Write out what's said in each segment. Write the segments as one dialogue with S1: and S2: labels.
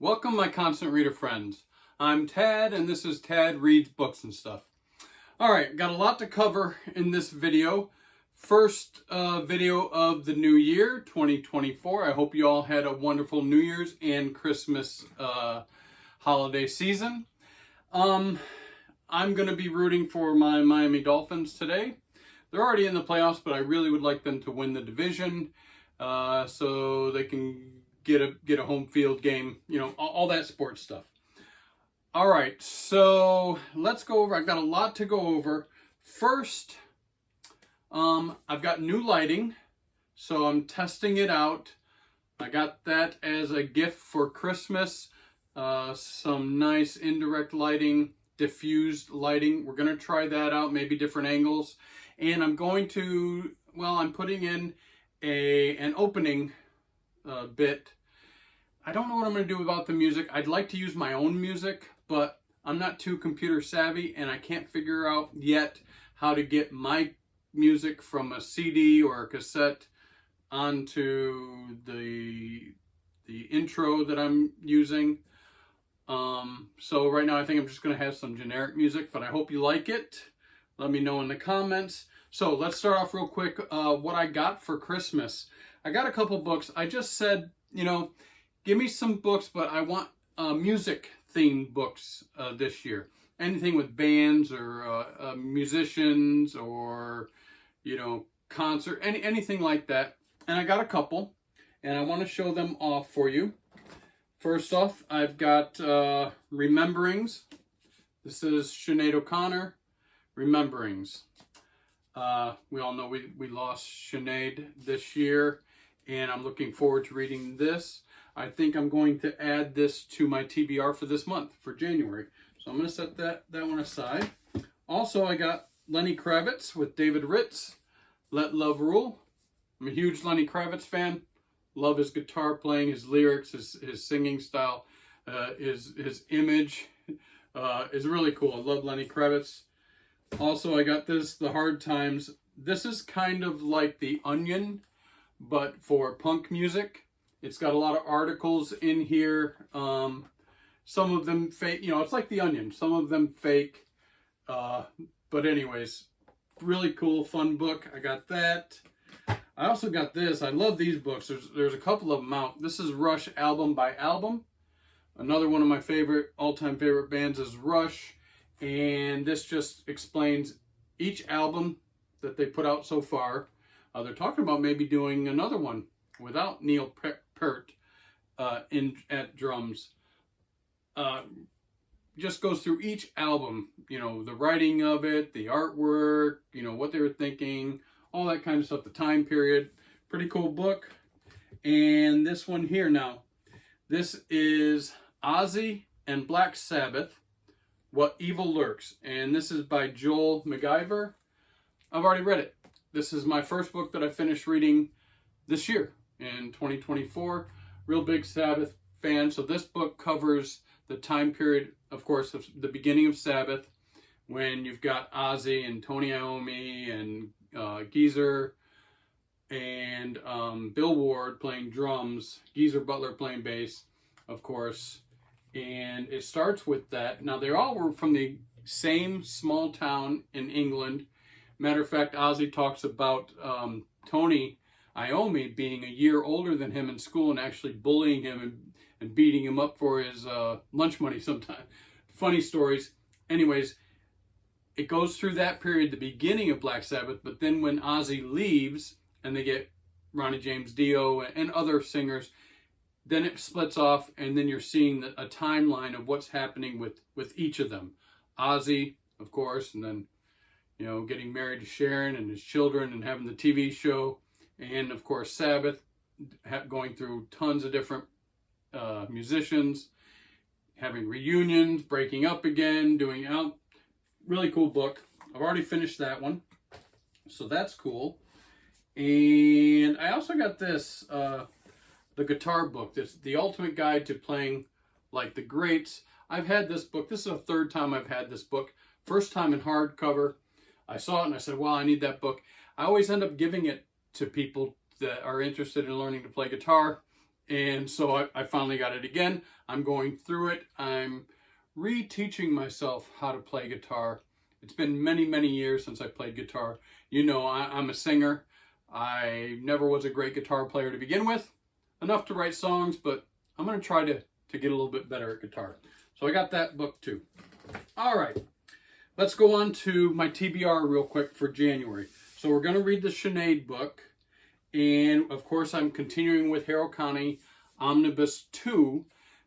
S1: Welcome, my constant reader friends. I'm Tad, and this is Tad Reads Books and Stuff. All right, got a lot to cover in this video. First video of the new year, 2024. I hope you all had a wonderful New Year's and Christmas holiday season. I'm going to be rooting for my Miami Dolphins today. They're already in the playoffs, but I really would like them to win the division so they can get a home field game, you know, all that sports stuff. All right, so let's go over. I've got a lot to go over. First, I've got new lighting, so I'm testing it out. I got that as a gift for Christmas. Some nice indirect lighting, diffused lighting. We're going to try that out, maybe different angles. And I'm going to, I'm putting in an opening bit. I don't know what I'm going to do about the music. I'd like to use my own music, but I'm not too computer savvy, and I can't figure out yet how to get my music from a CD or a cassette onto the intro that I'm using. So right now I think I'm just going to have some generic music, but I hope you like it. Let me know in the comments. So let's start off real quick what I got for Christmas. I got a couple books. I just said, give me some books, but I want music-themed books this year. Anything with bands or musicians or, concert, anything like that. And I got a couple, and I want to show them off for you. First off, I've got Rememberings. This is Sinead O'Connor, Rememberings. We all know we lost Sinead this year, and I'm looking forward to reading this. I think I'm going to add this to my TBR for this month, for January. So I'm going to set that one aside. Also, I got Lenny Kravitz with David Ritz, Let Love Rule. I'm a huge Lenny Kravitz fan. Love his guitar playing, his lyrics, his singing style, his image is really cool. I love Lenny Kravitz. Also, I got this, The Hard Times. This is kind of like The Onion, but for punk music. It's got a lot of articles in here. Some of them fake, it's like The Onion. Some of them fake. But anyways, really cool, fun book. I got that. I also got this. I love these books. There's a couple of them out. This is Rush Album by Album. Another one of my all-time favorite bands is Rush. And this just explains each album that they put out so far. They're talking about maybe doing another one without Neil Peart at drums. Just goes through each album, the writing of it, the artwork, what they were thinking, all that kind of stuff, the time period. Pretty cool book. And this one here now, this is Ozzy and Black Sabbath, What Evil Lurks. And this is by Joel McIver. I've already read it. This is my first book that I finished reading this year in 2024. Real big Sabbath fan. So this book covers the time period, of course, of the beginning of Sabbath, when you've got Ozzy and Tony Iommi and Geezer and Bill Ward playing drums, Geezer Butler playing bass, of course. And it starts with that. Now, they all were from the same small town in England. Matter of fact, Ozzy talks about Tony Iommi being a year older than him in school and actually bullying him and beating him up for his lunch money sometimes. Funny stories. Anyways, it goes through that period, the beginning of Black Sabbath, but then when Ozzy leaves and they get Ronnie James Dio and other singers, then it splits off, and then you're seeing a timeline of what's happening with each of them. Ozzy, of course, and then getting married to Sharon and his children and having the TV show. And, of course, Sabbath, going through tons of different musicians, having reunions, breaking up again, doing out. Really cool book. I've already finished that one. So that's cool. And I also got this, the guitar book. This The Ultimate Guide to Playing Like the Greats. I've had this book. This is the third time I've had this book. First time in hardcover. I saw it and I said, wow, I need that book. I always end up giving it to people that are interested in learning to play guitar. And so I finally got it again. I'm going through it. I'm reteaching myself how to play guitar. It's been many, many years since I played guitar. You know, I'm a singer. I never was a great guitar player to begin with. Enough to write songs, but I'm going to try to get a little bit better at guitar. So I got that book too. All right. Let's go on to my TBR real quick for January. So we're going to read the Sinead book. And of course, I'm continuing with Harold Connie Omnibus 2.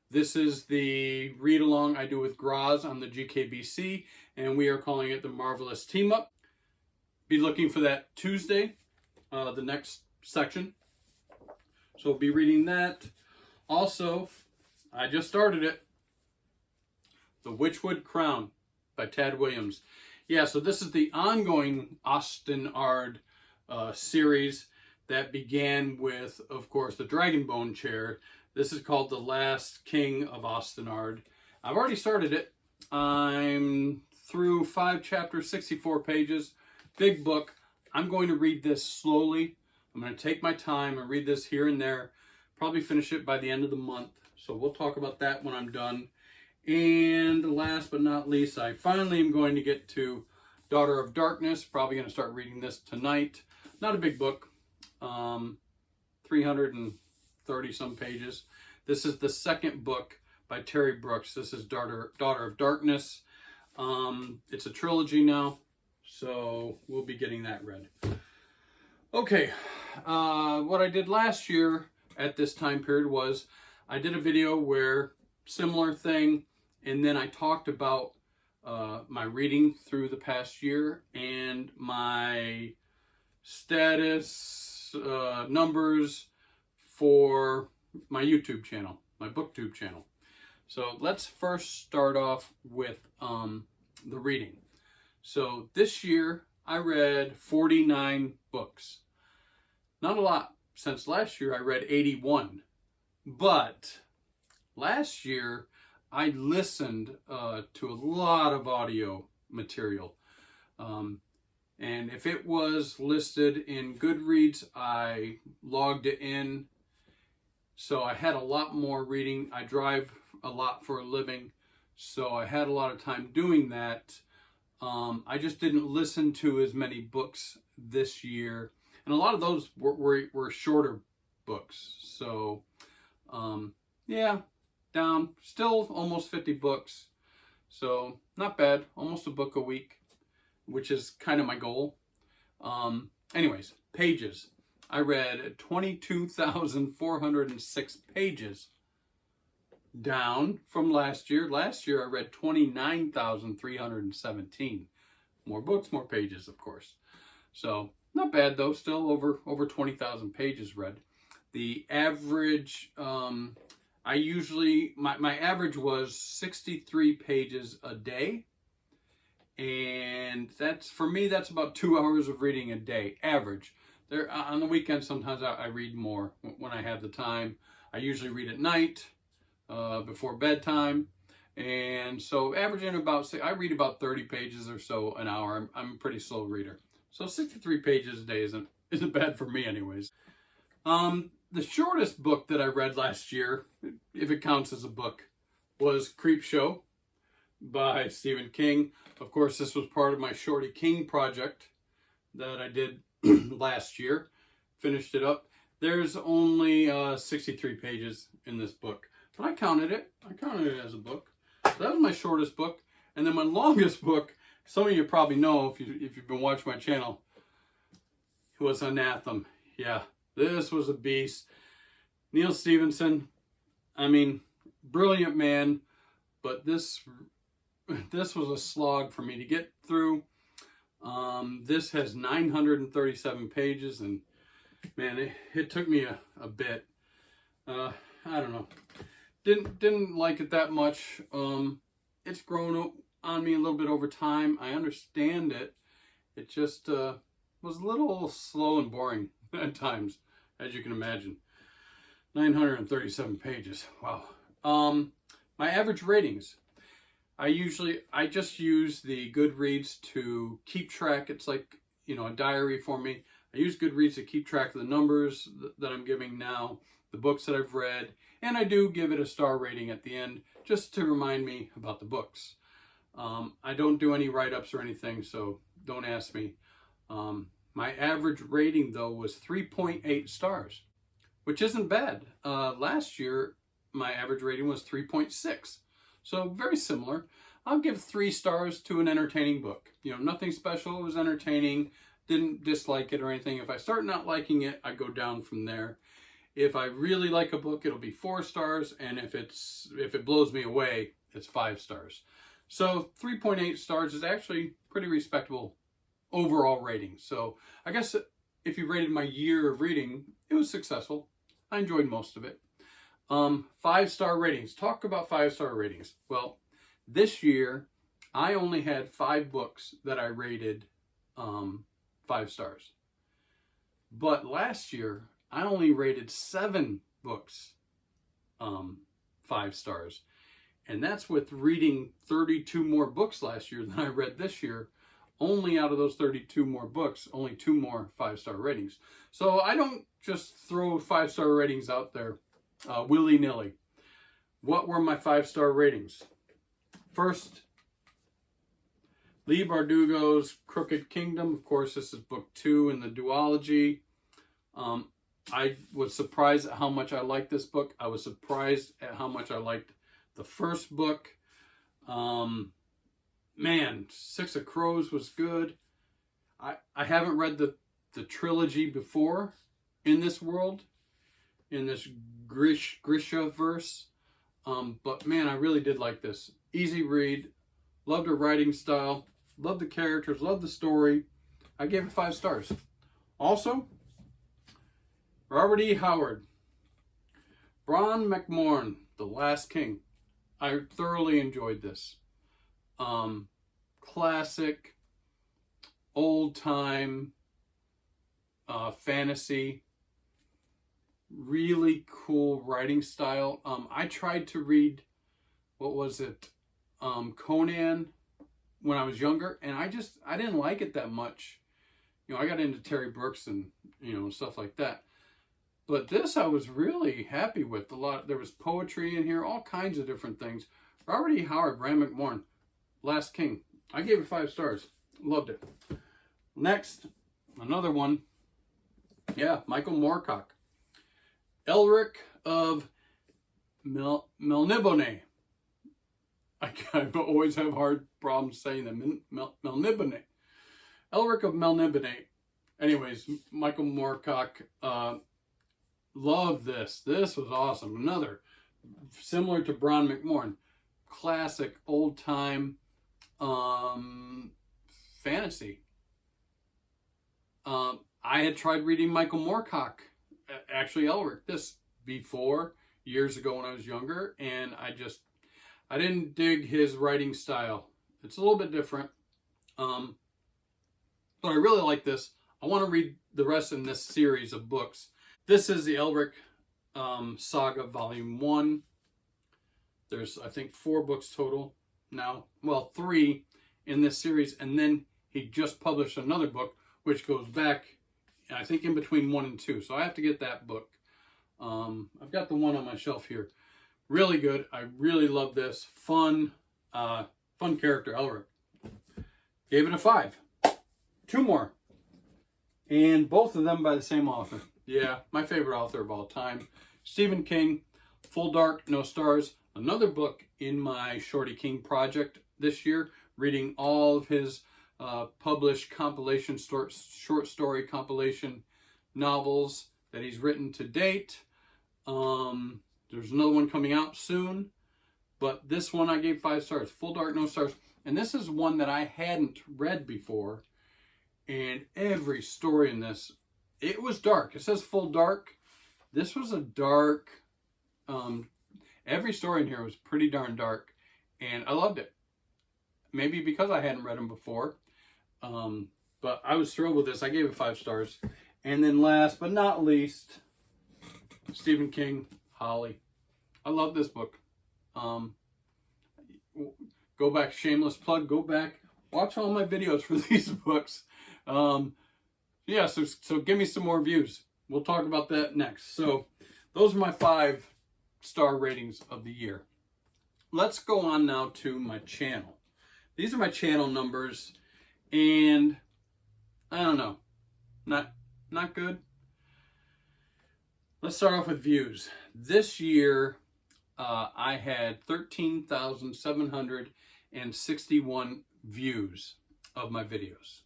S1: This is the read-along I do with Graz on the GKBC, and we are calling it the Marvelous Team Up. Be looking for that Tuesday, the next section. So we'll be reading that. Also, I just started it. The Witchwood Crown by Tad Williams. Yeah, so this is the ongoing Ostenard series that began with, of course, the Dragonbone chair. This is called The Last King of Ostenard. I've already started it. I'm through 5 chapters, 64 pages. Big book. I'm going to read this slowly. I'm going to take my time and read this here and there. Probably finish it by the end of the month. So we'll talk about that when I'm done. And last but not least, I finally am going to get to Daughter of Darkness. Probably going to start reading this tonight. Not a big book. 330 some pages. This is the second book by Terry Brooks. This is Daughter of Darkness. It's a trilogy now, so we'll be getting that read. Okay, what I did last year at this time period was I did a video where similar thing, and then I talked about my reading through the past year and my status numbers for my YouTube channel, my BookTube channel. So let's first start off with the reading. So this year I read 49 books. Not a lot. Since last year I read 81. But last year I listened to a lot of audio material. And if it was listed in Goodreads, I logged it in. So I had a lot more reading. I drive a lot for a living, so I had a lot of time doing that. I just didn't listen to as many books this year. And a lot of those were shorter books. So, yeah, down. Still almost 50 books. So, not bad. Almost a book a week, which is kind of my goal. Anyways, pages. I read 22,406 pages, down from last year. Last year I read 29,317. More books, more pages, of course. So, not bad though, still over 20,000 pages read. The average, my average was 63 pages a day. And for me, that's about 2 hours of reading a day, average. On the weekends, sometimes I read more when I have the time. I usually read at night, before bedtime. And so averaging I read about 30 pages or so an hour. I'm a pretty slow reader. So 63 pages a day isn't bad for me anyways. The shortest book that I read last year, if it counts as a book, was Creepshow by Stephen King. Of course, this was part of my Shorty King project that I did last year. Finished it up. There's only 63 pages in this book, but I counted it as a book. So that was my shortest book. And then my longest book, some of you probably know if you've been watching my channel, it was Anathem. Yeah, this was a beast. Neil Stephenson, I mean, brilliant man, but this was a slog for me to get through. This has 937 pages, and man, it took me a bit. I don't know. Didn't like it that much. It's grown on me a little bit over time. I understand it. It just was a little slow and boring at times, as you can imagine. 937 pages. Wow. My average ratings. I just use the Goodreads to keep track. It's like, a diary for me. I use Goodreads to keep track of the numbers that I'm giving now. the books that I've read, and I do give it a star rating at the end just to remind me about the books. I don't do any write-ups or anything, so don't ask me. My average rating, though, was 3.8 stars, which isn't bad. Last year, my average rating was 3.6, so very similar. I'll give 3 stars to an entertaining book. You know, nothing special. It was entertaining. Didn't dislike it or anything. If I start not liking it, I go down from there. If I really like a book, it'll be 4 stars, and if it blows me away, it's 5 stars. So 3.8 stars is actually pretty respectable overall rating. So I guess if you rated my year of reading, it was successful. I enjoyed most of it. 5-star ratings. Talk about 5-star ratings. Well, this year I only had 5 books that I rated 5 stars. But last year I only rated 7 books 5 stars. And that's with reading 32 more books last year than I read this year. Only out of those 32 more books, only 2 more 5-star ratings. So I don't just throw 5-star ratings out there willy-nilly. What were my 5-star ratings? First, Leigh Bardugo's Crooked Kingdom. Of course, this is book 2 in the duology. I was surprised at how much I liked this book. I was surprised at how much I liked the first book. Man, Six of Crows was good. I haven't read the trilogy before in this world, in this Grisha verse. But man, I really did like this. Easy read. Loved her writing style. Loved the characters. Loved the story. I gave it 5 stars. Also, Robert E. Howard. Bron McMorn, The Last King. I thoroughly enjoyed this. Classic, old-time fantasy. Really cool writing style. I tried to read, what was it, Conan when I was younger, and I didn't like it that much. You know, I got into Terry Brooks and, you know, stuff like that. But this I was really happy with. There was poetry in here, all kinds of different things. Robert E. Howard, Bran McMorn, Last King. I gave it 5 stars. Loved it. Next, another one. Yeah, Michael Moorcock. Elric of Melnibone. I always have hard problems saying that. Melnibone. Elric of Melnibone. Anyways, Michael Moorcock. Loved this. This was awesome. Another, similar to Bron McMorn. Classic, old-time fantasy. I had tried reading Michael Moorcock, actually Elric, this before, years ago when I was younger, and I didn't dig his writing style. It's a little bit different, but I really like this. I want to read the rest in this series of books. This is the Elric Saga Volume 1. There's, I think, 4 books total now. Well, 3 in this series. And then he just published another book, which goes back, I think, in between 1 and 2. So I have to get that book. I've got the one on my shelf here. Really good. I really love this. Fun character, Elric. Gave it a 5. 2 more. And both of them by the same author. Yeah, my favorite author of all time. Stephen King, Full Dark, No Stars. Another book in my Shorty King project this year. Reading all of his published compilation, short story compilation novels that he's written to date. There's another one coming out soon. But this one I gave 5 stars. Full Dark, No Stars. And this is one that I hadn't read before. And every story in this, it was dark. It says full dark. This was a dark, every story in here was pretty darn dark. And I loved it. Maybe because I hadn't read them before. But I was thrilled with this. I gave it 5 stars. And then last but not least, Stephen King, Holly. I love this book. Go back, shameless plug, go back, watch all my videos for these books. Yeah, so give me some more views. We'll talk about that next. So those are my 5-star ratings of the year. Let's go on now to my channel. These are my channel numbers, and I don't know, not good. Let's start off with views. This year, I had 13,761 views of my videos.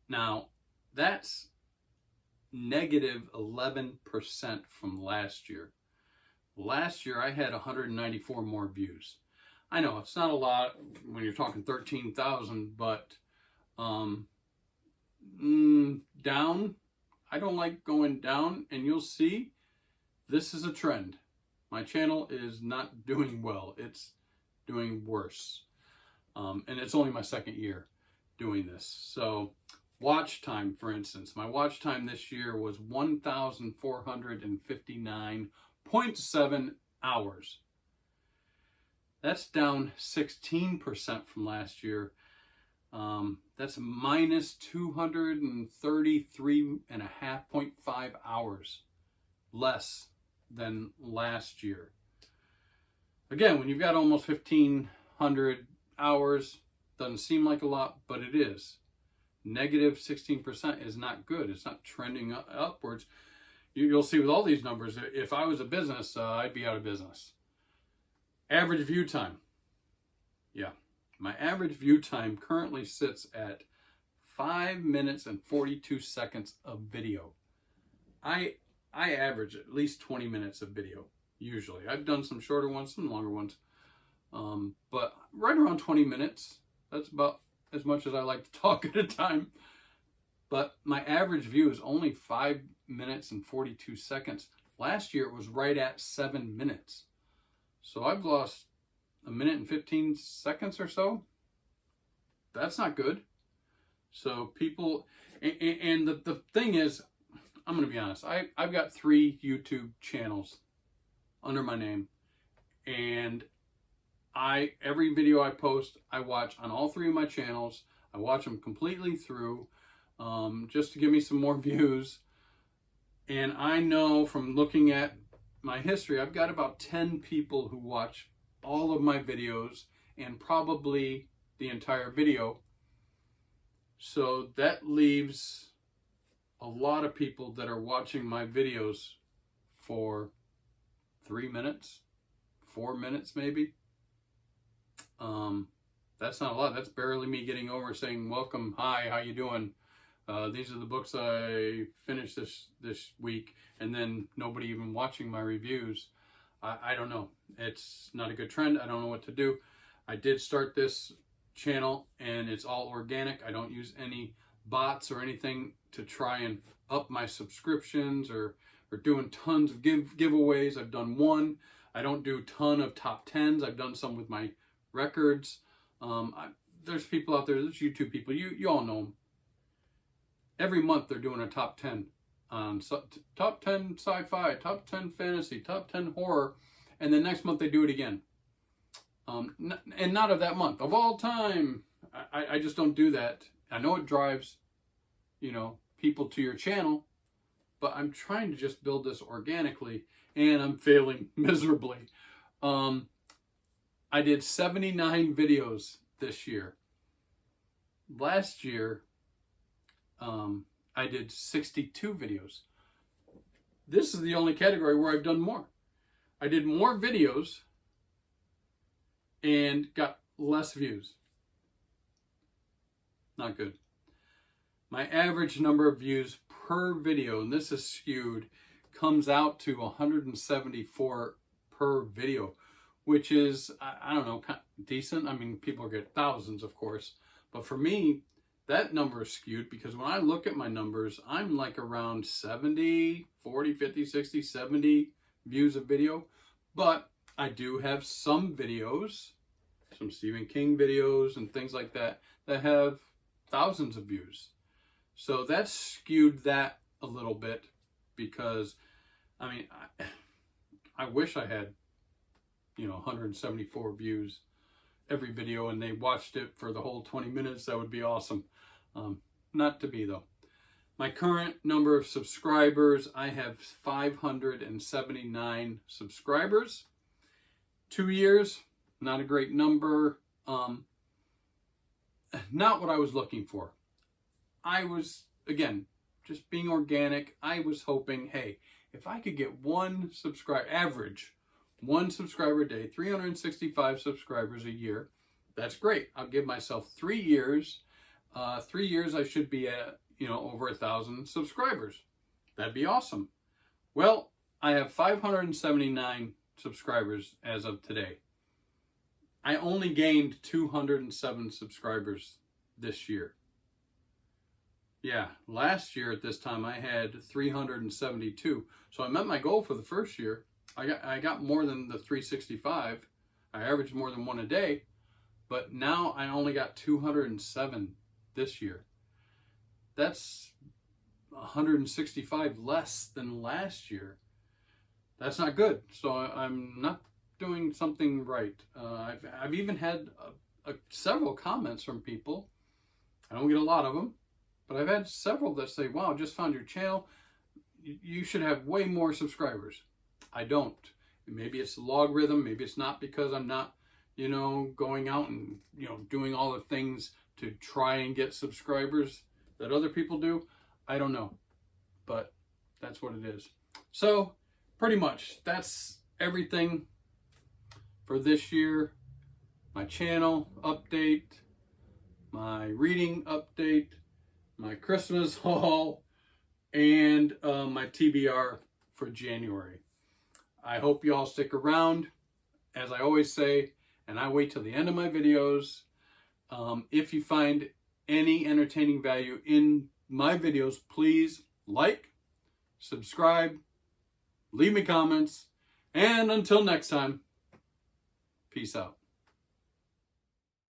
S1: Now, that's negative 11% from last year. Last year, I had 194 more views. I know it's not a lot when you're talking 13,000, but down. I don't like going down, and you'll see this is a trend. My channel is not doing well. It's doing worse. And it's only my 2nd year doing this. So watch time, for instance, my watch time this year was 1,459.7 hours. That's down 16% from last year. That's minus 233.5 hours less than last year. Again, when you've got almost 1,500 hours, doesn't seem like a lot, but it is. Negative 16% is not good. It's not trending upwards. You'll see with all these numbers, if I was a business, I'd be out of business. Average view time. Yeah, my average view time currently sits at 5 minutes and 42 seconds of video. I average at least 20 minutes of video, usually. I've done some shorter ones, some longer ones. But right around 20 minutes, that's about as much as I like to talk at a time. But my average view is only 5 minutes and 42 seconds. Last year, it was right at 7 minutes. So I've lost 1 minute and 15 seconds or so. That's not good. So people, and the thing is, I'm going to be honest, I've got 3 YouTube channels under my name, and every video I post, I watch on all 3 of my channels. I watch them completely through, just to give me some more views. And I know from looking at my history, I've got about 10 people who watch all of my videos and probably the entire video. So that leaves a lot of people that are watching my videos for 3 minutes, 4 minutes maybe. That's not a lot. That's barely me getting over saying, welcome, hi, how you doing? These are the books I finished this week, and then nobody even watching my reviews. I don't know. It's not a good trend. I don't know what to do. I did start this channel, and it's all organic. I don't use any bots or anything to try and up my subscriptions or doing tons of giveaways. I've done one. I don't do a ton of top 10s. I've done some with my records. There's people out there, there's YouTube people, you all know them. Every month they're doing a top 10 on top 10 sci-fi, top 10 fantasy, top 10 horror, and then next month they do it again. And not of that month, of all time. I just don't do that. I know it drives, people to your channel, but I'm trying to just build this organically, and I'm failing miserably. I did 79 videos this year. Last year, I did 62 videos. This is the only category where I've done more. I did more videos and got less views. Not good. My average number of views per video, and this is skewed, comes out to 174 per video, which is, I don't know, decent. I mean, people get thousands, of course. But for me, that number is skewed because when I look at my numbers, I'm like around 70, 40, 50, 60, 70 views a video. But I do have some videos, some Stephen King videos and things like that, that have thousands of views. So that's skewed that a little bit because, I mean, I wish I had, 174 views every video and they watched it for the whole 20 minutes. That would be awesome. Not to be though. My current number of subscribers, I have 579 subscribers. 2 years, not a great number. Not what I was looking for. I was, again, just being organic. I was hoping, hey, if I could get one subscriber, average, one subscriber a day, 365 subscribers a year, that's great. I'll give myself 3 years. 3 years I should be at, over 1,000 subscribers. That'd be awesome. Well, I have 579 subscribers as of today. I only gained 207 subscribers this year. Yeah, last year at this time I had 372. So I met my goal for the first year. I got more than the 365. I averaged more than one a day. But now I only got 207 this year. That's 165 less than last year. That's not good. So I'm not doing something right. I've even had several comments from people. I don't get a lot of them, but I've had several that say, wow, just found your channel. You should have way more subscribers. I don't. Maybe it's the logarithm. Maybe it's not because I'm not, going out and, doing all the things to try and get subscribers that other people do. I don't know, but that's what it is. So pretty much that's everything for this year. My channel update, my reading update, my Christmas haul, and my TBR for January. I hope you all stick around. As I always say, and I wait till the end of my videos. If you find any entertaining value in my videos, please like, subscribe, leave me comments, and until next time, peace out.